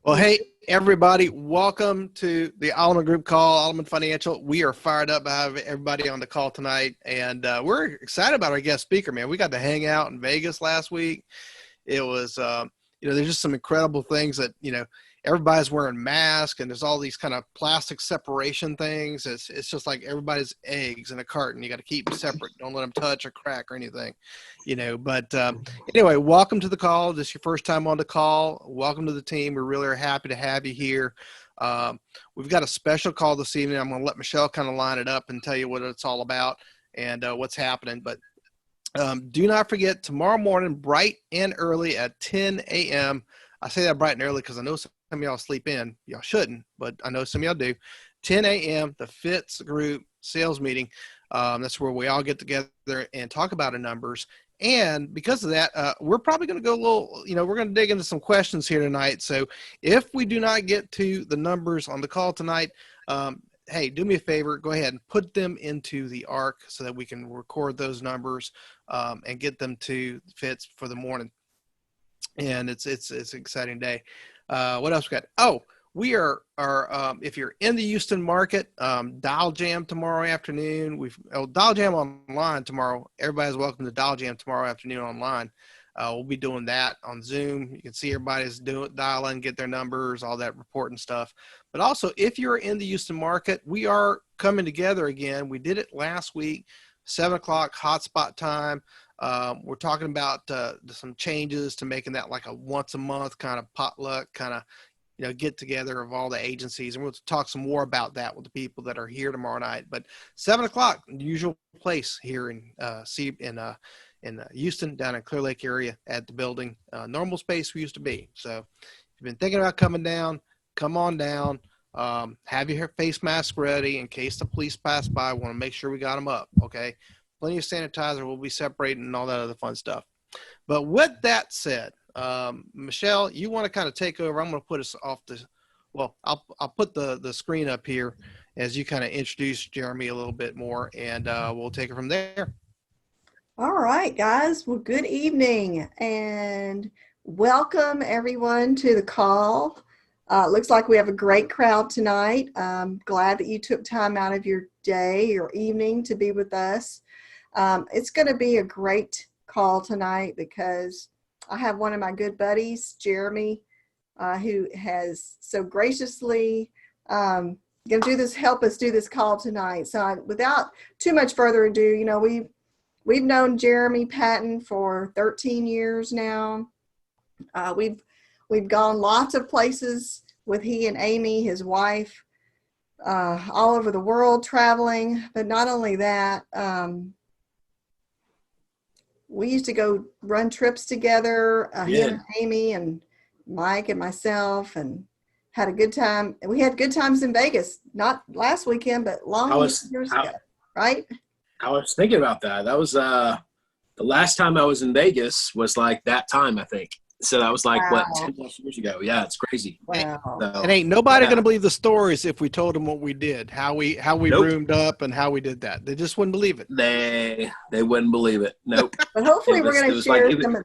Well, hey, everybody, welcome to the Alman Group call, Alman Financial. We are fired up to have everybody on the call tonight, and we're excited about our guest speaker, man. We got to hang out in Vegas last week. It was, there's just some incredible things that, everybody's wearing masks and there's all these kind of plastic separation things. It's just like everybody's eggs in a carton. You got to keep them separate. Don't let them touch or crack or anything, but anyway, welcome to the call. This is your first time on the call. Welcome to the team. We really are happy to have you here. We've got a special call this evening. I'm going to let Michelle kind of line it up and tell you what it's all about and what's happening. But do not forget, tomorrow morning, bright and early at 10 a.m. I say that bright and early because I know some of y'all sleep in. Y'all shouldn't, but I know some of y'all do. 10 a.m., the Fitz Group sales meeting. That's where we all get together and talk about the numbers. And because of that, we're probably going to go a little, we're going to dig into some questions here tonight. So if we do not get to the numbers on the call tonight, hey, do me a favor, go ahead and put them into the ARC so that we can record those numbers and get them to Fitz for the morning. And it's an exciting day. What else we got? Oh, we are if you're in the Houston market, Dial Jam tomorrow afternoon. Dial Jam online tomorrow. Everybody's welcome to Dial Jam tomorrow afternoon online. We'll be doing that on Zoom. You can see everybody's dialing, get their numbers, all that reporting stuff. But also, if you're in the Houston market, we are coming together again. We did it last week, 7 o'clock hotspot time. We're talking about some changes to making that like a once a month kind of potluck kind of, get together of all the agencies. And we'll talk some more about that with the people that are here tomorrow night. But 7 o'clock, usual place here in Houston, down in Clear Lake area at the building, normal space we used to be. So if you've been thinking about coming down, come on down. Have your face mask ready in case the police pass by. Want to make sure we got them up. Okay. Plenty of sanitizer. We'll be separating and all that other fun stuff. But with that said, Michelle, you want to kind of take over. I'm going to put us off I'll put the screen up here as you kind of introduce Jeremy a little bit more, and we'll take it from there. All right, guys. Well, good evening and welcome everyone to the call. Looks like we have a great crowd tonight. I'm glad that you took time out of your day or evening to be with us. It's going to be a great call tonight because I have one of my good buddies, Jeremy, who has so graciously going to help us do this call tonight. So without too much further ado, we've known Jeremy Patton for 13 years now. We've gone lots of places with he and Amy, his wife, all over the world traveling. But not only that, we used to go run trips together, him and Amy and Mike and myself, and had a good time. And we had good times in Vegas, not last weekend, but years ago, right? I was thinking about that. That was the last time I was in Vegas was like that time, I think. So that was like, wow. What, 10 plus years ago? Yeah, it's crazy. Wow. So, and ain't nobody going to believe the stories if we told them what we did, how we Nope. roomed up and how we did that. They just wouldn't believe it. They wouldn't believe it. Nope. But hopefully we're going to share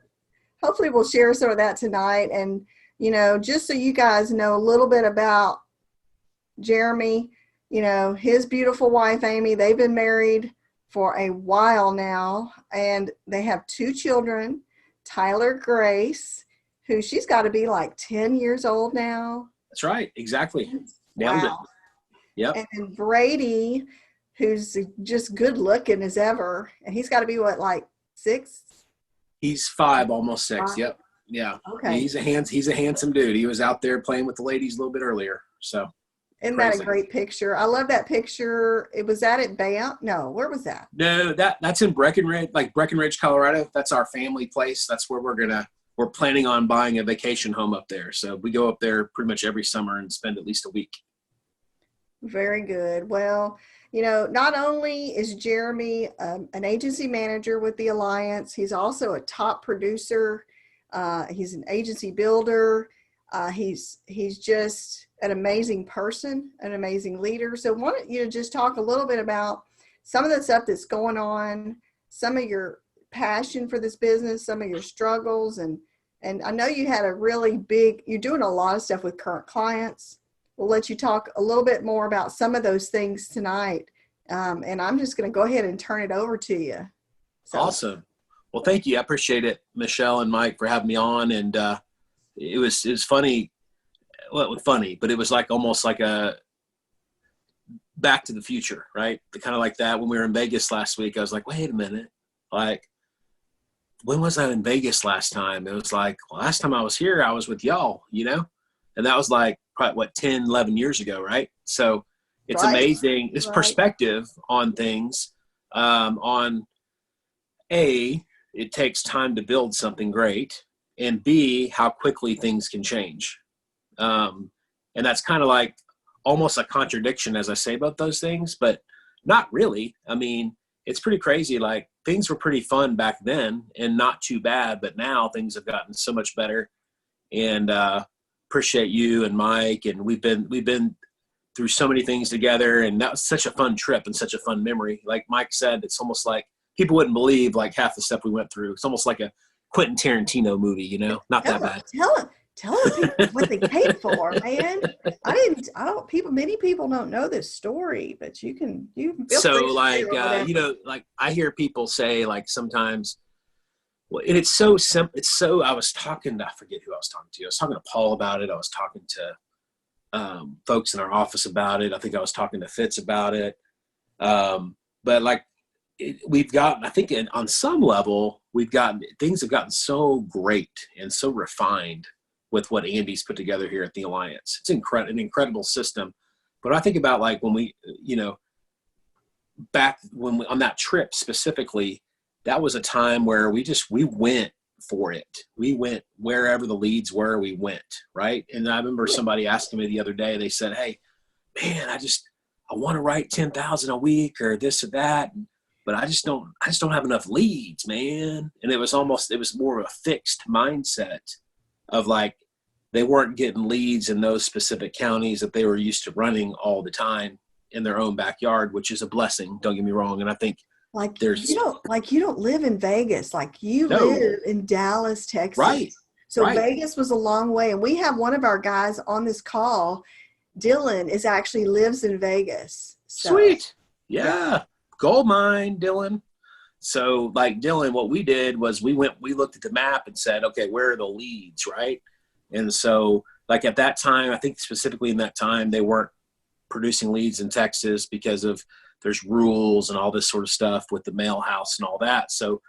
hopefully we'll share some of that tonight. And, just so you guys know a little bit about Jeremy, his beautiful wife, Amy, they've been married for a while now, and they have 2 children, Tyler Grace, who she's got to be like 10 years old now. That's right. Exactly. Nailed it. Yep. And Brady, who's just good looking as ever. And he's got to be what, like 6? He's 5, almost 6. 5? Yep. Yeah. Okay. He's a handsome dude. He was out there playing with the ladies a little bit earlier. So. Isn't that a great picture? I love that picture. Was that at Banff? No, where was that? No, that's in Breckenridge, Colorado. That's our family place. That's where we're planning on buying a vacation home up there. So we go up there pretty much every summer and spend at least a week. Very good. Well, not only is Jeremy an agency manager with the Alliance, he's also a top producer. He's an agency builder. He's just an amazing person, an amazing leader. So why don't you just talk a little bit about some of the stuff that's going on, some of your passion for this business, some of your struggles, and And I know you had a really big, you're doing a lot of stuff with current clients. We'll let you talk a little bit more about some of those things tonight. And I'm just going to go ahead and turn it over to you. So. Awesome. Well, thank you. I appreciate it, Michelle and Mike, for having me on. And it was funny. Well, it was funny, but it was like almost like a Back to the Future, right? Kind of like that. When we were in Vegas last week, I was like, wait a minute. Like, when was I in Vegas last time? It was like, well, last time I was here, I was with y'all, you know? And that was like, probably, what, 10, 11 years ago, right? So it's amazing. This perspective on things, on A, it takes time to build something great, and B, how quickly things can change. And that's kind of like almost a contradiction as I say about those things, but not really. I mean, it's pretty crazy. Like, things were pretty fun back then and not too bad, but now things have gotten so much better. And appreciate you and Mike, and we've been through so many things together, and that was such a fun trip and such a fun memory. Like Mike said, it's almost like people wouldn't believe like half the stuff we went through. It's almost like a Quentin Tarantino movie, you know, not that bad. Tell people what they paid for, man. Many people don't know this story, but you can feel so free to like, you know, like I hear people say like sometimes, well, and it's so simple. It's so, I forget who I was talking to. I was talking to Paul about it. I was talking to folks in our office about it. I think I was talking to Fitz about it. But like, we've gotten, I think on some level, things have gotten so great and so refined with what Andy's put together here at the Alliance. It's an incredible system. But I think about like when we, you know, on that trip specifically, that was a time where we went for it. We went wherever the leads were, we went, right? And I remember somebody asking me the other day, they said, hey, man, I want to write 10,000 a week or this or that. But I just don't have enough leads, man. And it was more of a fixed mindset of like, they weren't getting leads in those specific counties that they were used to running all the time in their own backyard, which is a blessing. Don't get me wrong. And I think you don't live in Vegas, like you live in Dallas, Texas. Right. So Vegas was a long way. And we have one of our guys on this call, Dylan, actually lives in Vegas. So. Sweet. Yeah. Gold mine, Dylan. So like Dylan, what we did was we looked at the map and said, okay, where are the leads, right? And so like at that time, I think specifically in that time, they weren't producing leads in Texas because there's rules and all this sort of stuff with the mail house and all that. So,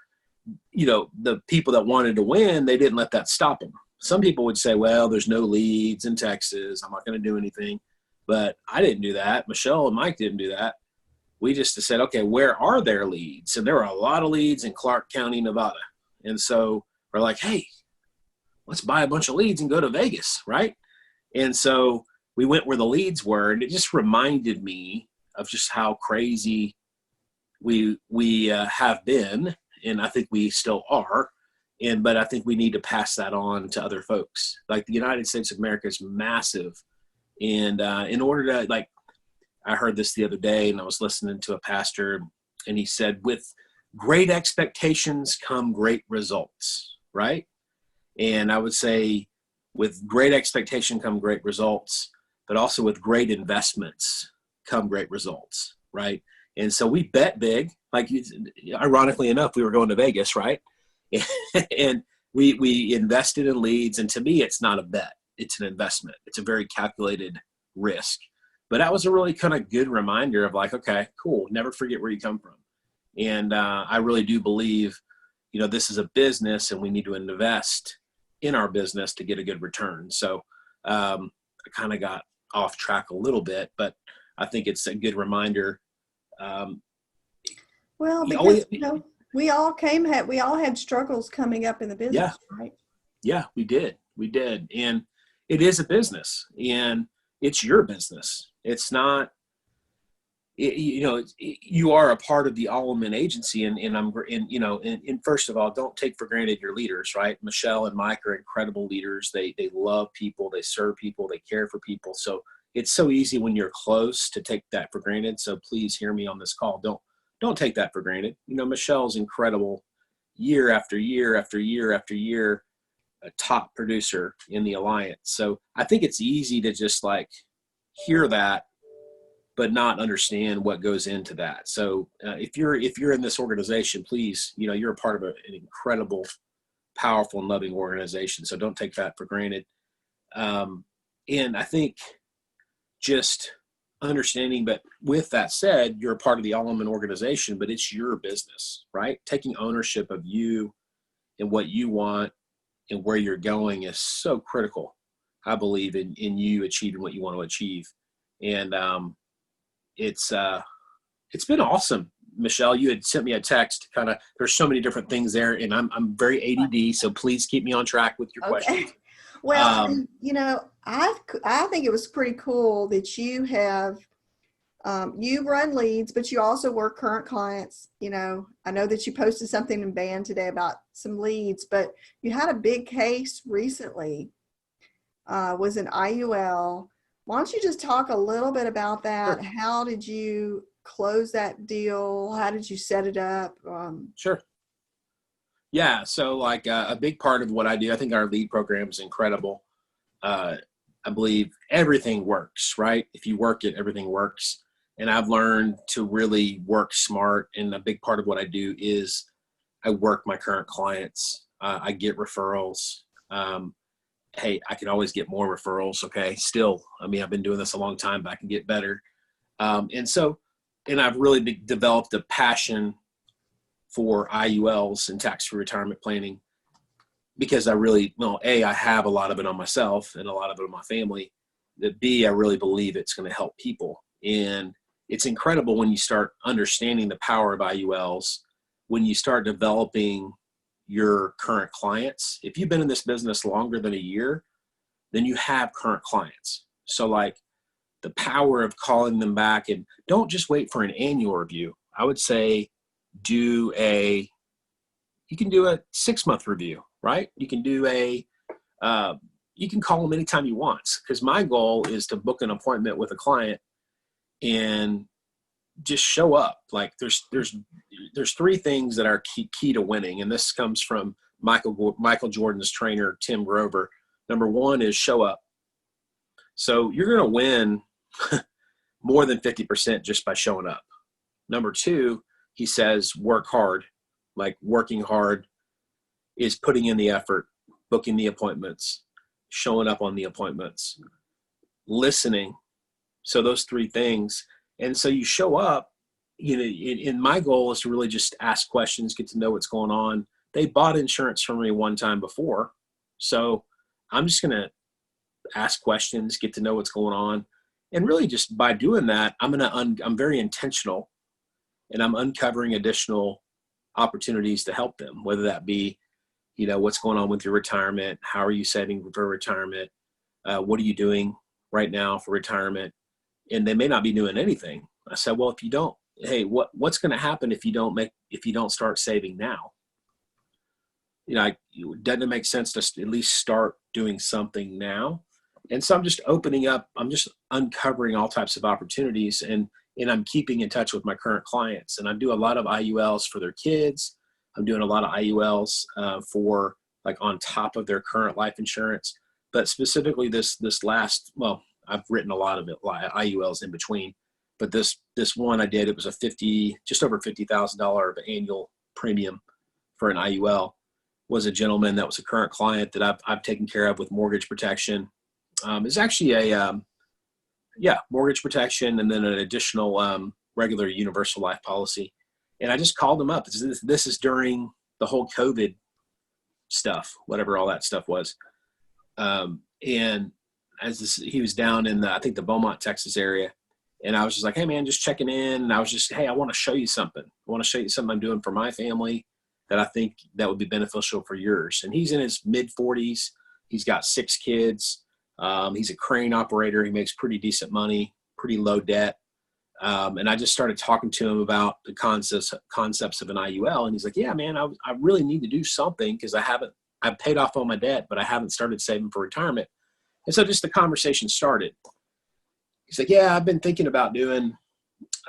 you know, the people that wanted to win, they didn't let that stop them. Some people would say, well, there's no leads in Texas, I'm not going to do anything. But I didn't do that. Michelle and Mike didn't do that. We just said, okay, where are their leads? And there are a lot of leads in Clark County, Nevada. And so we're like, hey, let's buy a bunch of leads and go to Vegas, right? And so we went where the leads were, and it just reminded me of just how crazy we have been, and I think we still are. But I think we need to pass that on to other folks. Like the United States of America is massive, and in order to like, I heard this the other day, and I was listening to a pastor, and he said, with great expectations come great results, right? And I would say with great expectation come great results, but also with great investments come great results, right? And so we bet big, like ironically enough, we were going to Vegas, right? And we invested in leads. And to me, it's not a bet, it's an investment. It's a very calculated risk. But that was a really kind of good reminder of like, okay, cool. Never forget where you come from. And I really do believe, you know, this is a business and we need to invest in our business to get a good return. So I kind of got off track a little bit, but I think it's a good reminder. Well, because you know, we all had struggles coming up in the business, right? Yeah, we did. And it is a business, and it's your business. It's not, you are a part of the Alleman agency, and first of all, don't take for granted your leaders, right? Michelle and Mike are incredible leaders. They love people, they serve people, they care for people. So it's so easy when you're close to take that for granted. So please hear me on this call. Don't take that for granted. You know, Michelle's incredible year after year after year after year. a top producer in the alliance. So I think it's easy to just like hear that, but not understand what goes into that. So if you're in this organization, please, you're a part of an incredible, powerful and loving organization. So don't take that for granted. And I think just understanding, but with that said, you're a part of the Alleman organization, but it's your business, right? Taking ownership of you and what you want and where you're going is so critical, I believe, in you achieving what you want to achieve. And it's been awesome. Michelle, you had sent me a text, kind of, there's so many different things there, and I'm very ADD, so please keep me on track with your questions. Well, I think it was pretty cool that you have, you run leads, but you also work current clients. I know that you posted something in Band today about some leads, but you had a big case recently, was an IUL. Why don't you just talk a little bit about that? Sure. How did you close that deal? How did you set it up? Sure. Yeah. So like a big part of what I do, I think our lead program is incredible. I believe everything works, right? If you work it, everything works. And I've learned to really work smart. And a big part of what I do is I work my current clients. I get referrals. Hey, I can always get more referrals. Okay. Still, I've been doing this a long time, but I can get better. And I've really developed a passion for IULs and tax-free retirement planning because I have a lot of it on myself and a lot of it on my family. That B, I really believe it's going to help people. And it's incredible when you start understanding the power of IULs, when you start developing your current clients. If you've been in this business longer than a year, then you have current clients. So like the power of calling them back, and don't just wait for an annual review. I would say you can do a 6-month review, right? You can do you can call them anytime you want, because my goal is to book an appointment with a client and just show up. Like there's 3 things that are key to winning. And this comes from Michael Jordan's trainer, Tim Grover. Number 1 is show up. So you're going to win more than 50% just by showing up. Number 2, he says, work hard. Like working hard is putting in the effort, booking the appointments, showing up on the appointments, listening. So those 3 things. And so you show up, and my goal is to really just ask questions, get to know what's going on. They bought insurance from me one time before. So I'm just going to ask questions, get to know what's going on. And really just by doing that, I'm very intentional, and I'm uncovering additional opportunities to help them, whether that be, what's going on with your retirement? How are you saving for retirement? What are you doing right now for retirement? And they may not be doing anything. I said, well, if you don't, hey, what's going to happen if you don't start saving now? Doesn't it make sense to at least start doing something now? And so I'm just opening up, I'm just uncovering all types of opportunities, and I'm keeping in touch with my current clients. And I do a lot of IULs for their kids. I'm doing a lot of IULs for like on top of their current life insurance. But specifically this last, well, I've written a lot of it, IULs in between. But this one I did, it was just over $50,000 of annual premium for an IUL. Was a gentleman that was a current client that I've taken care of with mortgage protection. It's actually a mortgage protection, and then an additional regular universal life policy. And I just called him up. This is during the whole COVID stuff, whatever all that stuff was. And he was down in I think the Beaumont, Texas area. And I was just like, hey man, just checking in. And I was just, hey, I want to show you something. I want to show you something I'm doing for my family that I think that would be beneficial for yours. And he's in his mid-40s. He's got 6 kids. He's a crane operator. He makes pretty decent money, pretty low debt. And I just started talking to him about the concepts of an IUL. And he's like, yeah, man, I really need to do something because I've paid off all my debt, but I haven't started saving for retirement. And so just the conversation started. He's like, yeah, I've been thinking about doing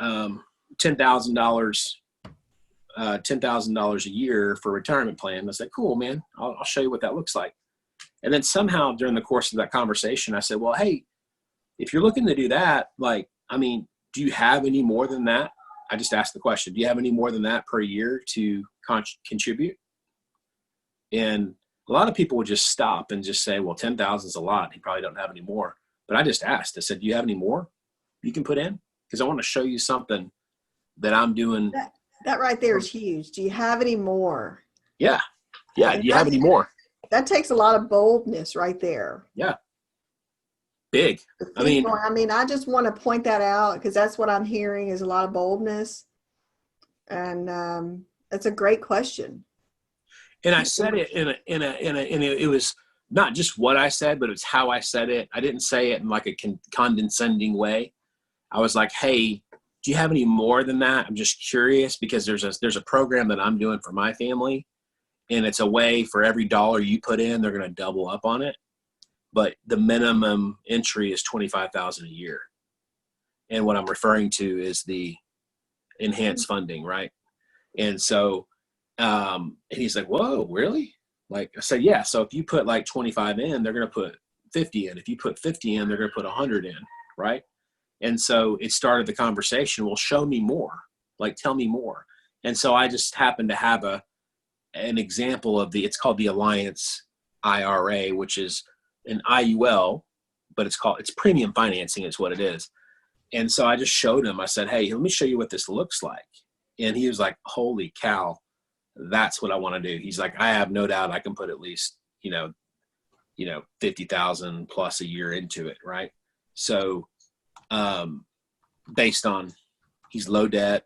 $10,000 a year for a retirement plan. I was like, cool, man, I'll show you what that looks like. And then somehow during the course of that conversation, I said, well, hey, if you're looking to do that, like, I mean, do you have any more than that? I just asked the question, do you have any more than that per year to contribute? And a lot of people would just stop and just say, well, 10,000 is a lot. He probably don't have any more. But I just asked, I said, do you have any more you can put in? Because I want to show you something that I'm doing. That right there is huge. Do you have any more? Yeah. Yeah. And Do you have any more? That takes a lot of boldness right there. Yeah. Big. I mean, I just want to point that out because that's what I'm hearing is a lot of boldness. And it's a great question. And I said it it was not just what I said, but it was how I said it. I didn't say it in like a condescending way. I was like, hey, do you have any more than that? I'm just curious because there's a program that I'm doing for my family, and it's a way for every dollar you put in, they're going to double up on it. But the minimum entry is $25,000 a year. And what I'm referring to is the enhanced funding, right? And so, and he's like, whoa, really? Like I said, yeah. So if you put like 25 in, they're going to put 50 in. If you put 50 in, they're going to put 100 in, right? And so it started the conversation. Well, show me more. Like, tell me more. And so I just happened to have an example of it's called the Alliance IRA, which is an IUL, but it's premium financing is what it is. And so I just showed him, I said, hey, let me show you what this looks like. And he was like, holy cow, that's what I want to do. He's like, I have no doubt I can put at least, 50,000 plus a year into it. Right. So, based on he's low debt,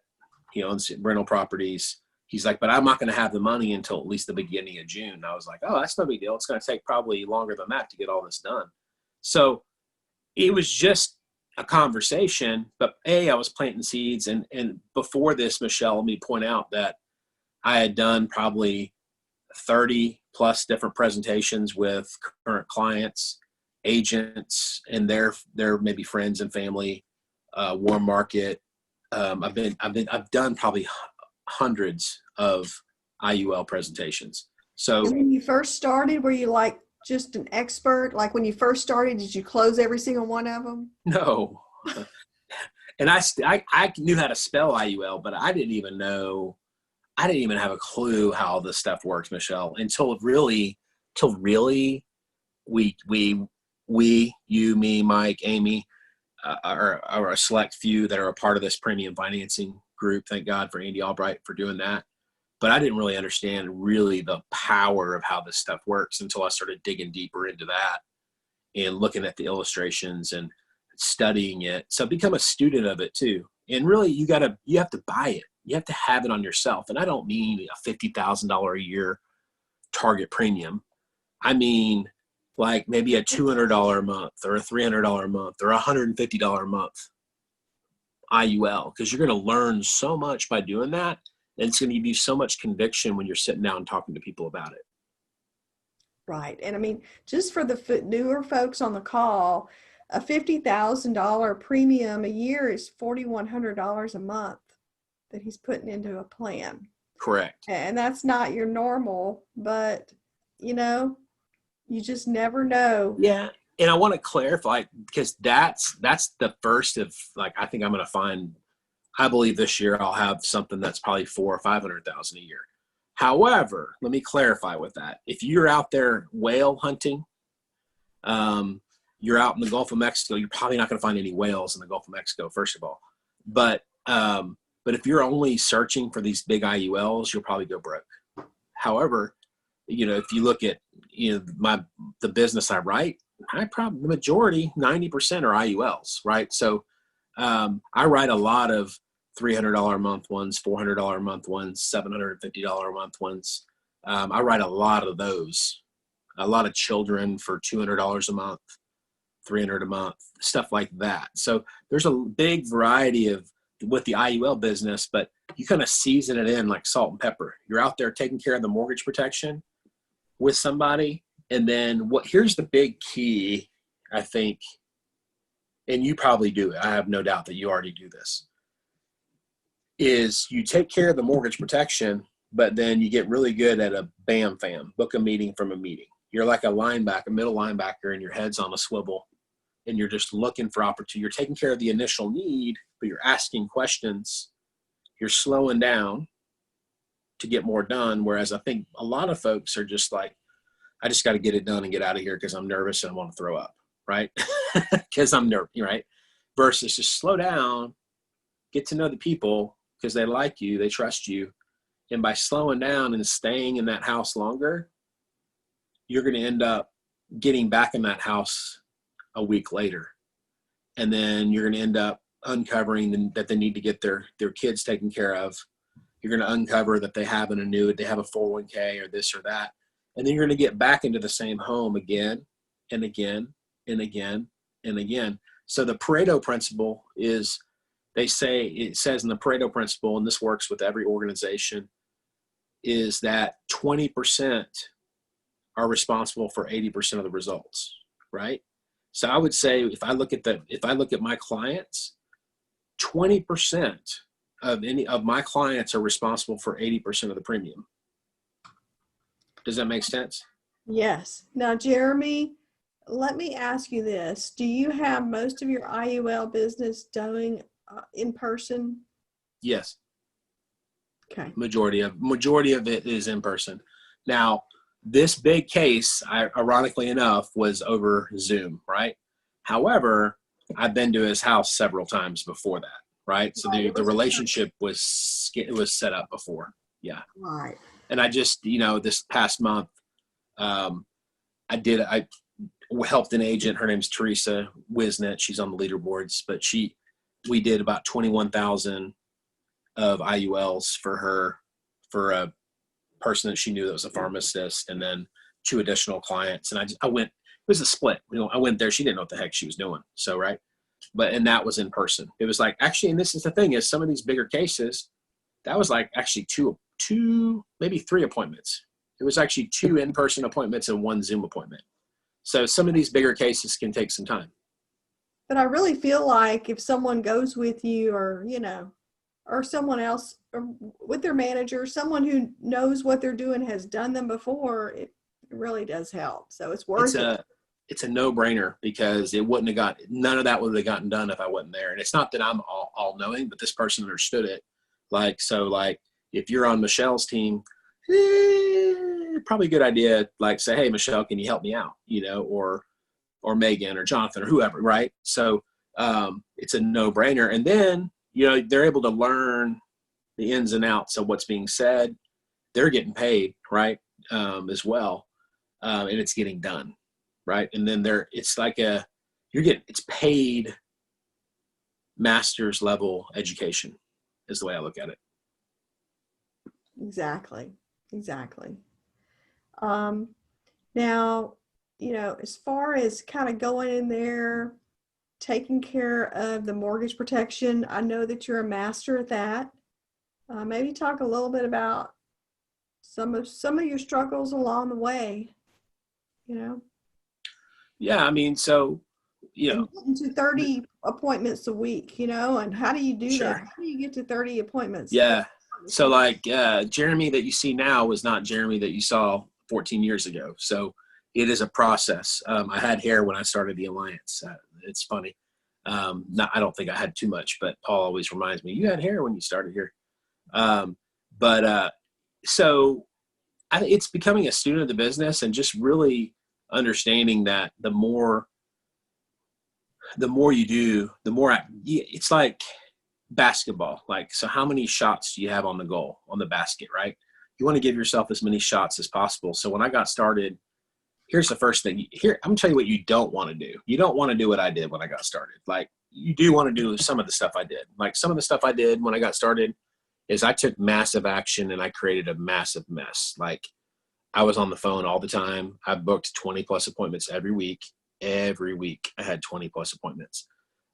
he owns rental properties. He's like, but I'm not going to have the money until at least the beginning of June. And I was like, oh, that's no big deal. It's going to take probably longer than that to get all this done. So it was just a conversation, but I was planting seeds. And before this, Michelle, let me point out that I had done probably 30 plus different presentations with current clients, agents, and their maybe friends and family, warm market. I've done probably hundreds of IUL presentations. So and when you first started, were you like just an expert? Like when you first started, did you close every single one of them? No. And I knew how to spell IUL, but I didn't even have a clue how this stuff works, Michelle, until really we, you, me, Mike, Amy, are a select few that are a part of this premium financing group. Thank God for Andy Albright for doing that. But I didn't really understand really the power of how this stuff works until I started digging deeper into that and looking at the illustrations and studying it. So become a student of it too. And really you have to buy it. You have to have it on yourself. And I don't mean a $50,000 a year target premium. I mean, like maybe a $200 a month or a $300 a month or $150 a month IUL, because you're going to learn so much by doing that. And it's going to give you so much conviction when you're sitting down and talking to people about it. Right. And I mean, just for the newer folks on the call, a $50,000 premium a year is $4,100 a month that he's putting into a plan. Correct. And that's not your normal, but you just never know. Yeah. And I want to clarify, because that's the first of, like, I think I'm going to find, I believe this year I'll have something that's probably $400,000 or $500,000 a year. However, let me clarify with that. If you're out there whale hunting, you're out in the Gulf of Mexico, you're probably not going to find any whales in the Gulf of Mexico, first of all. But if you're only searching for these big IULs, you'll probably go broke. However, if you look at, the business I write, the majority, 90% are IULs, right? So I write a lot of $300 a month ones, $400 a month ones, $750 a month ones. I write a lot of those, a lot of children for $200 a month, $300 a month, stuff like that. So there's a big variety with the IUL business, but you kind of season it in like salt and pepper. You're out there taking care of the mortgage protection with somebody. And then here's the big key, I think, and you probably do it. I have no doubt that you already do this, is you take care of the mortgage protection, but then you get really good at a BAM fam, book a meeting from a meeting. You're like a linebacker, a middle linebacker, and your head's on a swivel, and you're just looking for opportunity. You're taking care of the initial need, but you're asking questions. You're slowing down to get more done. Whereas I think a lot of folks are just like, I just got to get it done and get out of here because I'm nervous and I want to throw up, right? Because I'm nervous, right? Versus just slow down, get to know the people because they like you, they trust you. And by slowing down and staying in that house longer, you're going to end up getting back in that house a week later. And then you're going to end up uncovering that they need to get their kids taken care of. You're going to uncover that they have an annuity, they have a 401k or this or that. And then you're going to get back into the same home again and again and again and again. So the Pareto principle is, it says in the Pareto principle, and this works with every organization, is that 20% are responsible for 80% of the results, right? So I would say if I look at my clients, 20% of my clients are responsible for 80% of the premium. Does that make sense? Yes. Now, Jeremy, let me ask you this. Do you have most of your IUL business doing in person? Yes. Okay. Majority of it is in person. Now, this big case, ironically enough, was over Zoom, right? However, I've been to his house several times before that, right? So the relationship was set up before. Yeah. Right. And I just, this past month, I helped an agent. Her name's Teresa Wisnet. She's on the leaderboards, but we did about 21,000 of IULs for her, for a person that she knew that was a pharmacist, and then 2 additional clients. And I went, it was a split. I went there. She didn't know what the heck she was doing. So, right. And that was in person. It was like, actually, and this is the thing, is some of these bigger cases, that was like actually two, maybe 3 appointments. It was actually 2 in-person appointments and 1 Zoom appointment. So some of these bigger cases can take some time. But I really feel like if someone goes with you, or, or someone else, or with their manager, someone who knows what they're doing, has done them before, it really does help. So it's worth it. It's a no-brainer, because none of that would have gotten done if I wasn't there. And it's not that I'm all knowing, but this person understood it. If you're on Michelle's team, probably a good idea, say, hey, Michelle, can you help me out? Or Megan or Jonathan or whoever, right? So it's a no-brainer. And then, they're able to learn the ins and outs of what's being said. They're getting paid, right, as well. And it's getting done, right? And then it's paid master's level education is the way I look at it. Exactly. Now, as far as kind of going in there, taking care of the mortgage protection, I know that you're a master at that. Maybe talk a little bit about some of your struggles along the way. Yeah, I mean, so and getting to 30 appointments a week, and how do you do Sure. that? How do you get to 30 appointments? Yeah. So Jeremy that you see now was not Jeremy that you saw 14 years ago. So it is a process. I had hair when I started the Alliance. It's funny. I don't think I had too much, but Paul always reminds me, you had hair when you started here. So it's becoming a student of the business, and just really understanding that the more you do, the more it's like basketball. So how many shots do you have on the goal, on the basket, right? You want to give yourself as many shots as possible. So when I got started, here's the first thing. I'm gonna tell you what you don't want to do. You don't want to do what I did when I got started. You do want to do some of the stuff I did. Some of the stuff I did when I got started is I took massive action and I created a massive mess. I was on the phone all the time. I booked 20 plus appointments every week. Every week I had 20 plus appointments.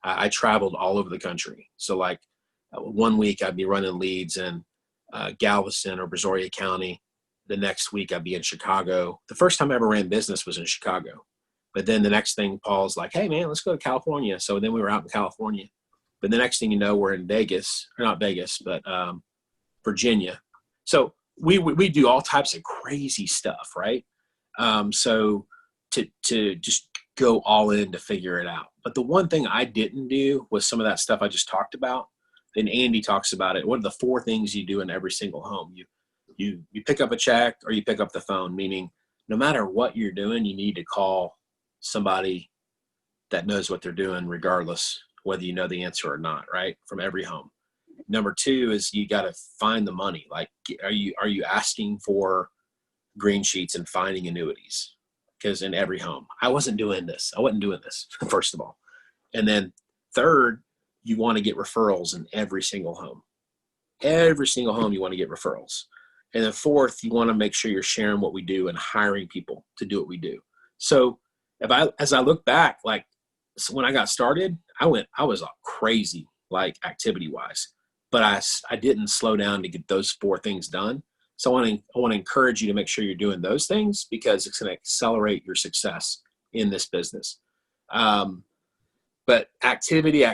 I traveled all over the country. So 1 week I'd be running leads in Galveston or Brazoria County. The next week I'd be in Chicago. The first time I ever ran business was in Chicago. But then the next thing, Paul's like, hey man, let's go to California. So then we were out in California. But the next thing you know, we're in Vegas, or not Vegas, but Virginia. So we do all types of crazy stuff, right? So to just go all in to figure it out. But the one thing I didn't do was some of that stuff I just talked about. Then Andy talks about it. What are the 4 things you do in every single home? You pick up a check or you pick up the phone, meaning no matter what you're doing, you need to call somebody that knows what they're doing, regardless whether you know the answer or not, right? From every home. Number 2 is you got to find the money. Like, are you asking for green sheets and finding annuities? Because in every home, I wasn't doing this. First of all. And then 3rd, you want to get referrals in every single home. Every single home you want to get referrals. And then 4th, you want to make sure you're sharing what we do and hiring people to do what we do. So as I look back, like, so when I got started, I was crazy, like, activity wise, but I didn't slow down to get those 4 things done. So I want to encourage you to make sure you're doing those things, because it's going to accelerate your success in this business. But activity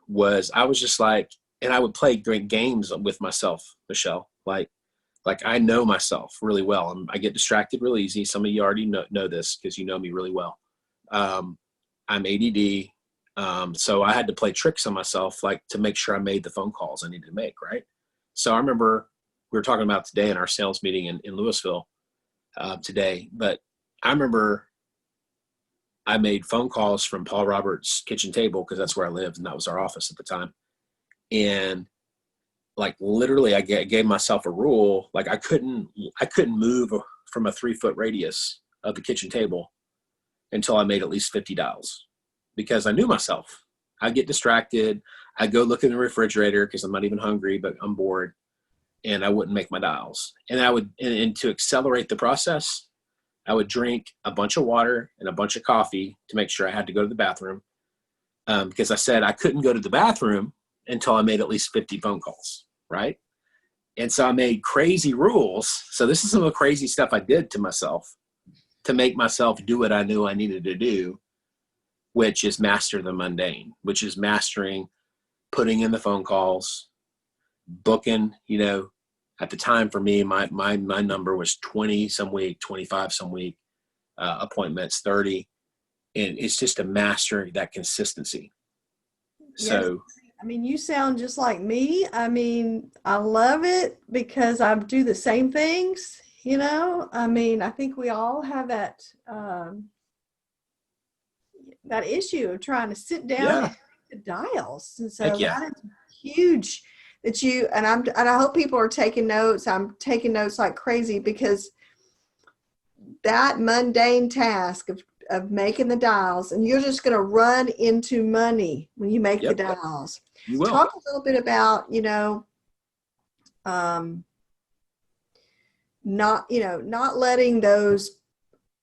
was, I was just like, and I would play great games with myself, Michelle. Like I know myself really well. I get distracted real easy. Some of you already know this because you know me really well. I'm ADD. So I had to play tricks on myself, like, to make sure I made the phone calls I needed to make. Right. So I remember we were talking about today in our sales meeting in Louisville today, but I remember I made phone calls from Paul Roberts' kitchen table, because that's where I lived and that was our office at the time. And like, literally I gave myself a rule. Like, I couldn't move from a 3-foot radius of the kitchen table until I made at least 50 dials, because I knew myself. I'd get distracted. I'd go look in the refrigerator because I'm not even hungry, but I'm bored, and I wouldn't make my dials. And and to accelerate the process, I would drink a bunch of water and a bunch of coffee to make sure I had to go to the bathroom. Because I said I couldn't go to the bathroom until I made at least 50 phone calls, right? And so I made crazy rules. So this is some of the crazy stuff I did to myself to make myself do what I knew I needed to do, which is master the mundane, which is mastering putting in the phone calls, booking. At the time for me, my number was 20 some week, 25 some week, appointments, 30. And it's just to master that consistency. Yes. So, I mean, you sound just like me. I mean, I love it because I do the same things, I mean, I think we all have that, that issue of trying to sit down and the dials. And so that is huge that and I hope people are taking notes. I'm taking notes like crazy, because that mundane task of making the dials, and you're just going to run into money when you make the dials. You will. Talk a little bit about, not letting those,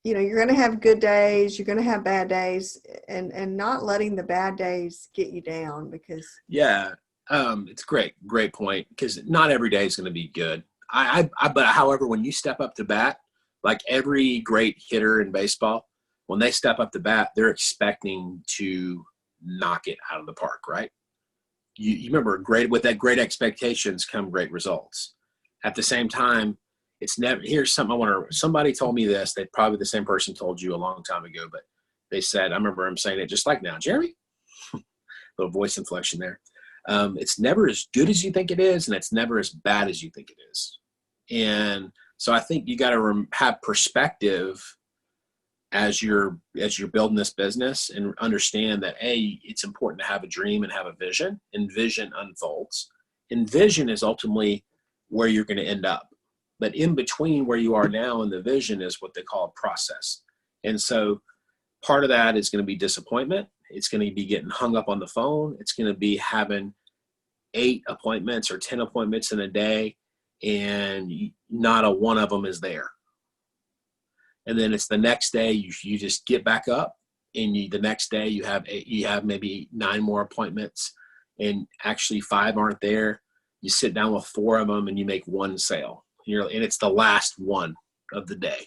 you're going to have good days, you're going to have bad days, and not letting the bad days get you down, because. Yeah. It's great point, because not every day is going to be good. But however, when you step up to bat, like every great hitter in baseball, when they step up to bat, they're expecting to knock it out of the park, right? You remember, with that great expectations come great results. At the same time, it's never, here's something somebody told me this, they probably the same person told you a long time ago, but they said, I remember him saying it just like now, Jeremy, little voice inflection there. It's never as good as you think it is, and it's never as bad as you think it is. And so I think you got to have perspective as you're building this business, and understand that it's important to have a dream and have a vision, and vision unfolds. And vision is ultimately where you're going to end up. But in between where you are now and the vision is what they call a process. And so part of that is going to be disappointment. It's going to be getting hung up on the phone. It's going to be having 8 appointments or 10 appointments in a day, and not a one of them is there. And then it's the next day you just get back up, and the next day you have maybe 9 more appointments, and actually 5 aren't there. You sit down with 4 of them and you make 1 sale. And it's the last one of the day,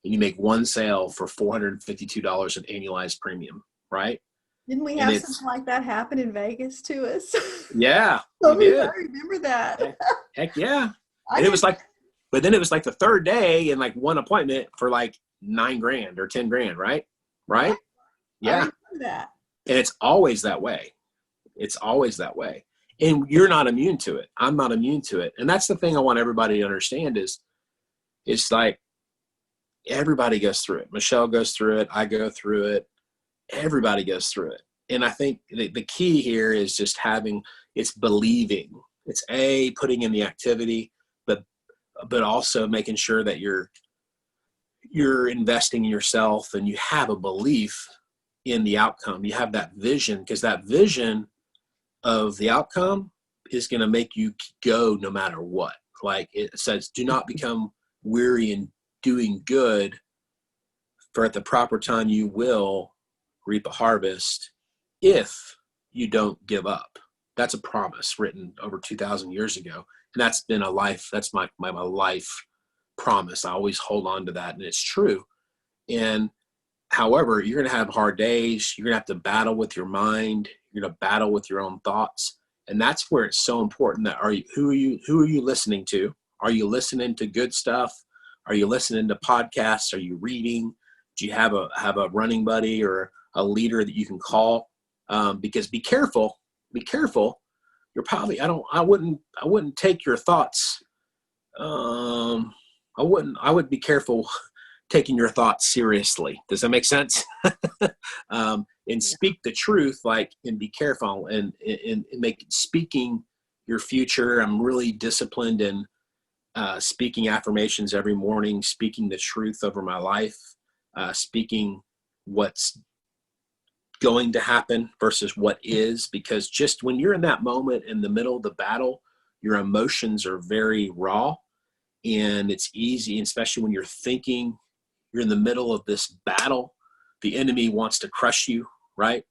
and you make 1 sale for $452 of annualized premium, right? Didn't we have something like that happen in Vegas to us? Yeah, I we did. remember that. Heck yeah. And it was like But then it was like the third day and like one appointment for like $9,000 or $10,000, right? Right? Yeah. I remember that. And it's always that way. It's always that way. And you're not immune to it. I'm not immune to it. And that's the thing I want everybody to understand is it's like everybody goes through it. Michelle goes through it. I go through it. Everybody goes through it. And I think the key here is just it's believing. It's putting in the activity, but also making sure that you're investing in yourself and you have a belief in the outcome. You have that vision, because that vision of the outcome is going to make you go no matter what. Like it says, do not become weary in doing good, for at the proper time you will reap a harvest if you don't give up. That's a promise written over 2,000 years ago. And that's been that's my life promise. I always hold on to that, and it's true. And however, you're going to have hard days. You're going to have to battle with your mind. You're going to battle with your own thoughts. And that's where it's so important that who are you listening to? Are you listening to good stuff? Are you listening to podcasts? Are you reading? Do you have a running buddy or a leader that you can call? Because be careful. You're probably, I wouldn't take your thoughts. I would be careful taking your thoughts seriously. Does that make sense? And speak the truth, and be careful and speaking your future. I'm really disciplined in speaking affirmations every morning, speaking the truth over my life, speaking what's going to happen versus what is, because just when you're in that moment in the middle of the battle, your emotions are very raw, and it's easy, especially when you're thinking you're in the middle of this battle. The enemy wants to crush you, right?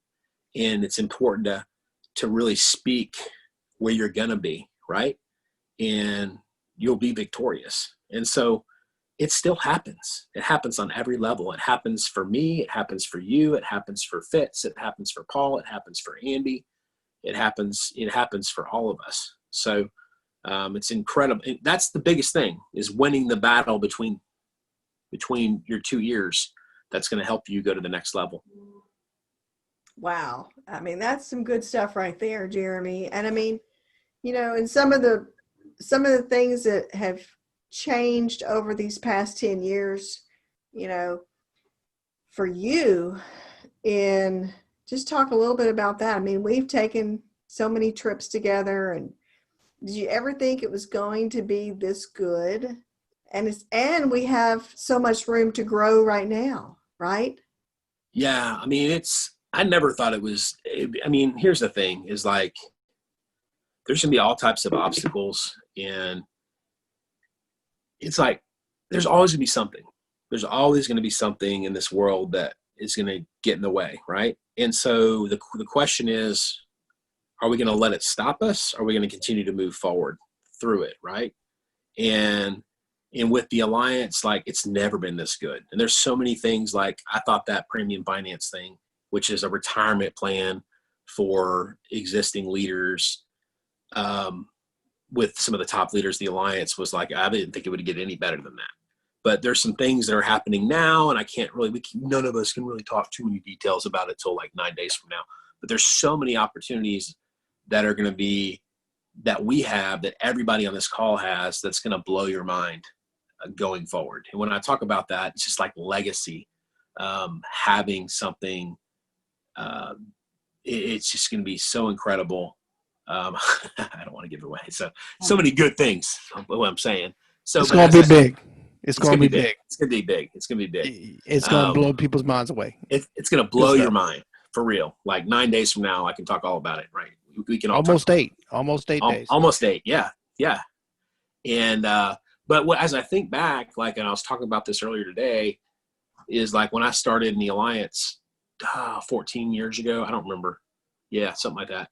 And it's important to really speak where you're gonna be, right? And you'll be victorious. And so it still happens. It happens on every level. It happens for me. It happens for you. It happens for Fitz. It happens for Paul. It happens for Andy. It happens for all of us. So it's incredible. That's the biggest thing, is winning the battle between your two ears. That's going to help you go to the next level. Wow. I mean, that's some good stuff right there, Jeremy. And I mean, and some of the things that have changed over these past 10 years, for you, and just talk a little bit about that. I mean, we've taken so many trips together, and did you ever think it was going to be this good? And we have so much room to grow right now, right? Yeah. I mean, I never thought it was, I mean, here's the thing is like, there's going to be all types of obstacles, and it's like, there's always going to be something. There's always going to be something in this world that is going to get in the way. Right. And so the question is, are we going to let it stop us? Or are we going to continue to move forward through it? Right. And with the Alliance, it's never been this good. And there's so many things, I thought that premium finance thing, which is a retirement plan for existing leaders, with some of the top leaders, the Alliance was I didn't think it would get any better than that. But there's some things that are happening now, and none of us can really talk too many details about it till 9 days from now. But there's so many opportunities that are going to be, that we have, that everybody on this call has, that's going to blow your mind going forward. And when I talk about that, it's just like legacy, having something, it's just going to be so incredible. I don't want to give it away. So many good things, what I'm saying. So it's going to be big. It's going to be big. It's going to be big. It's going to be big. It's going to blow people's minds away. It's going to blow your mind, for real. 9 days from now, I can talk all about it. Right. We can all almost 8 days. Almost 8. Yeah. Yeah. And, but as I think back, and I was talking about this earlier today, is when I started in the Alliance 14 years ago, I don't remember. Yeah, something like that.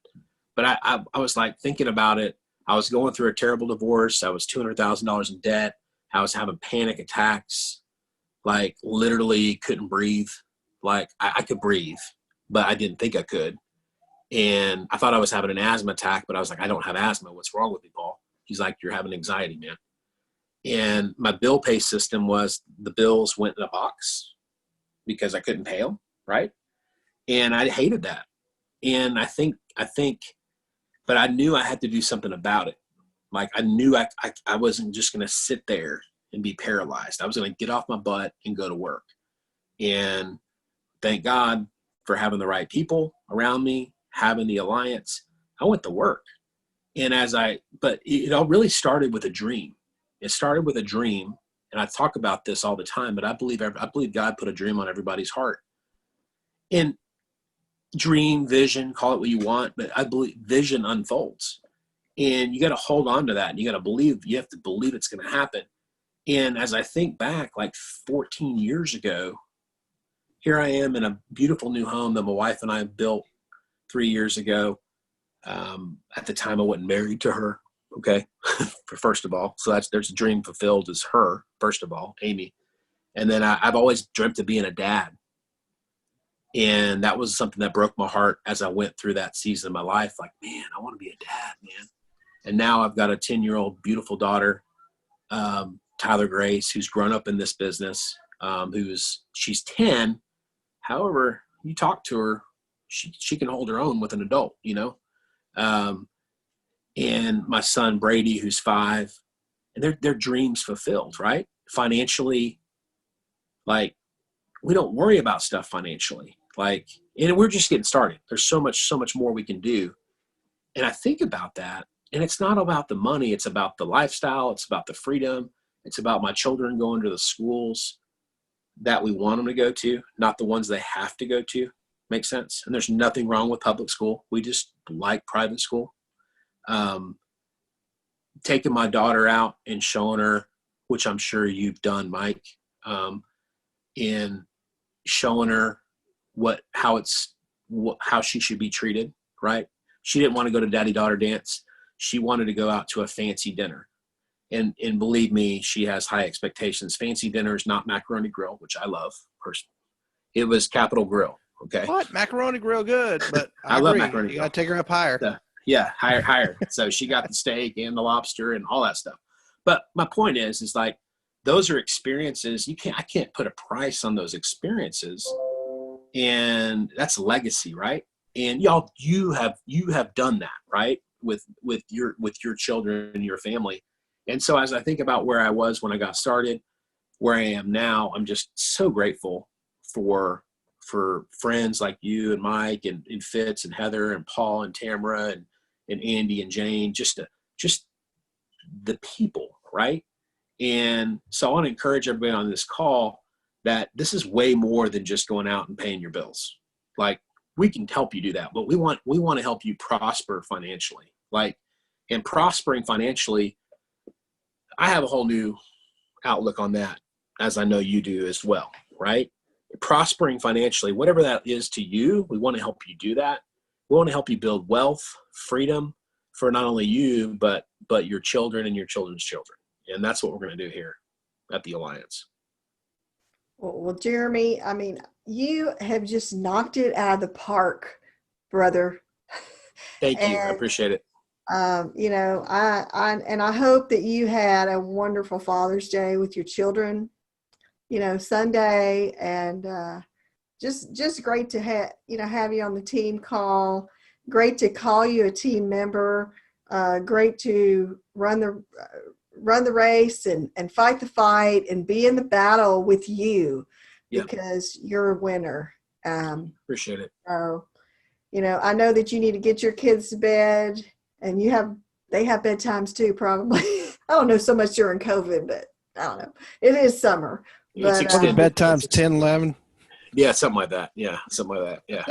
But I was thinking about it. I was going through a terrible divorce. I was $200,000 in debt. I was having panic attacks, literally couldn't breathe. I could breathe, but I didn't think I could. And I thought I was having an asthma attack, but I was I don't have asthma. What's wrong with me, Paul? He's like, you're having anxiety, man. And my bill pay system was the bills went in a box because I couldn't pay them, right? And I hated that. And I think, but I knew I had to do something about it. Like I knew I wasn't just going to sit there and be paralyzed. I was going to get off my butt and go to work. And thank God for having the right people around me, having the alliance. I went to work. And but it all really started with a dream. It started with a dream. And I talk about this all the time, but I believe God put a dream on everybody's heart. And dream, vision, call it what you want, but I believe vision unfolds. And you got to hold on to that. And you have to believe it's going to happen. And as I think back, like 14 years ago, here I am in a beautiful new home that my wife and I built 3 years ago. At the time I wasn't married to her. Okay. First of all. So there's a dream fulfilled as her, first of all, Amy. And then I've always dreamt of being a dad. And that was something that broke my heart as I went through that season of my life. Like, man, I want to be a dad, man. And now I've got a 10-year-old beautiful daughter, Tyler Grace, who's grown up in this business, she's 10. However, you talk to her, she can hold her own with an adult, you know? And my son, Brady, who's 5, and their dreams fulfilled, right? Financially, like, we don't worry about stuff financially. Like, and we're just getting started. There's so much more we can do. And I think about that, and it's not about the money. It's about the lifestyle. It's about the freedom. It's about my children going to the schools that we want them to go to, not the ones they have to go to. Makes sense? And there's nothing wrong with public school. We just like private school. Taking my daughter out and showing her, which I'm sure you've done, Mike, in showing her how she should be treated, right? She didn't want to go to daddy-daughter dance. She wanted to go out to a fancy dinner. And believe me, she has high expectations. Fancy dinner is not Macaroni Grill, which I love personally. It was Capitol Grill. Okay. What? Macaroni Grill good, but I love macaroni grill. You got to take her up higher. So, yeah, higher. So she got the steak and the lobster and all that stuff. But my point is like, those are experiences. I can't put a price on those experiences. And that's legacy, right? And y'all, you have done that, right? With your children and your family. And so as I think about where I was when I got started, where I am now, I'm just so grateful for friends like you and Mike and Fitz and Heather and Paul and Tamara and Andy and Jane, just the people, right? And so I want to encourage everybody on this call that this is way more than just going out and paying your bills. Like, we can help you do that, but we want to help you prosper financially. Like, and prospering financially, I have a whole new outlook on that, as I know you do as well, right? Prospering financially, whatever that is to you, we want to help you do that. We want to help you build wealth, freedom for not only you, but your children and your children's children. And that's what we're going to do here at the Alliance. Well, Jeremy, I mean, you have just knocked it out of the park, brother. Thank you. I appreciate it. You know, I hope that you had a wonderful Father's Day with your children, you know, Sunday, and just great to have you on the team call. Great to call you a team member. Great to run the race and fight the fight and be in the battle with you, because you're a winner. Appreciate it. So, you know, I know that you need to get your kids to bed, and they have bedtimes too, probably. I don't know so much during COVID, but I don't know. It is summer. It's But bedtime's 10, 11. Yeah, something like that. Yeah, something like that. Yeah.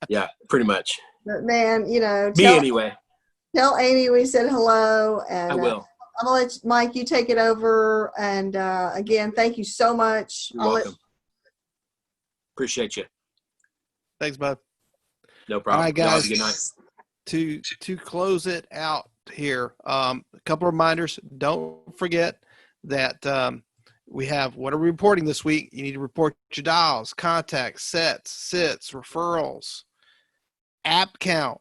Yeah, pretty much. But man, you know, anyway. Tell Amy we said hello, and I will. I'm gonna let Mike, you take it over. And again, thank you so much. You're welcome. Appreciate you. Thanks, bud. No problem. All right, guys. Y'all have a good night. To close it out here, a couple reminders. Don't forget that we have, what are we reporting this week? You need to report your dials, contacts, sets, sits, referrals, app count,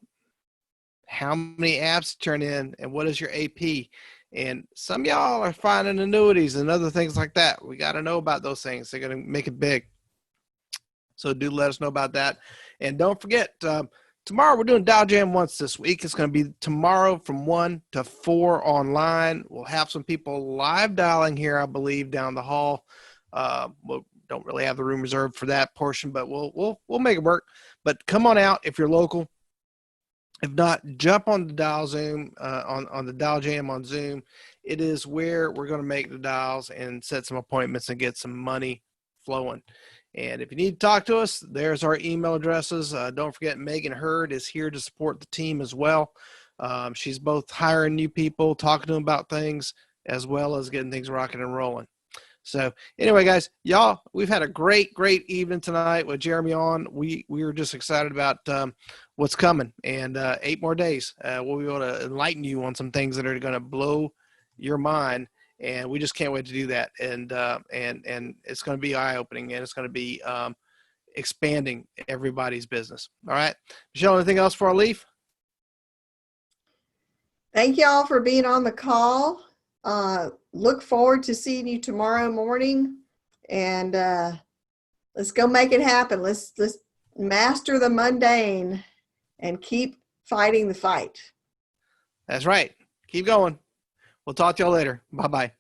how many apps turn in, and what is your AP. And some of y'all are finding annuities and other things like that. We got to know about those things. They're going to make it big. So do let us know about that. And don't forget, tomorrow we're doing Dow Jam once this week. It's going to be tomorrow from 1 to 4 online. We'll have some people live dialing here, I believe, down the hall. We don't really have the room reserved for that portion, but we'll make it work. But come on out if you're local. If not, jump on the dial Zoom, on the Dial Jam on Zoom. It is where we're going to make the dials and set some appointments and get some money flowing. And if you need to talk to us, there's our email addresses. Don't forget, Megan Hurd is here to support the team as well. She's both hiring new people, talking to them about things, as well as getting things rocking and rolling. So anyway, guys, y'all, we've had a great evening tonight with Jeremy on. We were just excited about what's coming, and 8 more days. We'll be able to enlighten you on some things that are going to blow your mind, and we just can't wait to do that. And it's going to be eye-opening, and it's going to be expanding everybody's business. All right, Michelle, anything else for our leaf? Thank y'all for being on the call. Look forward to seeing you tomorrow morning, and let's go make it happen. Let's master the mundane and keep fighting the fight. That's right. Keep going. We'll talk to y'all later. Bye-bye.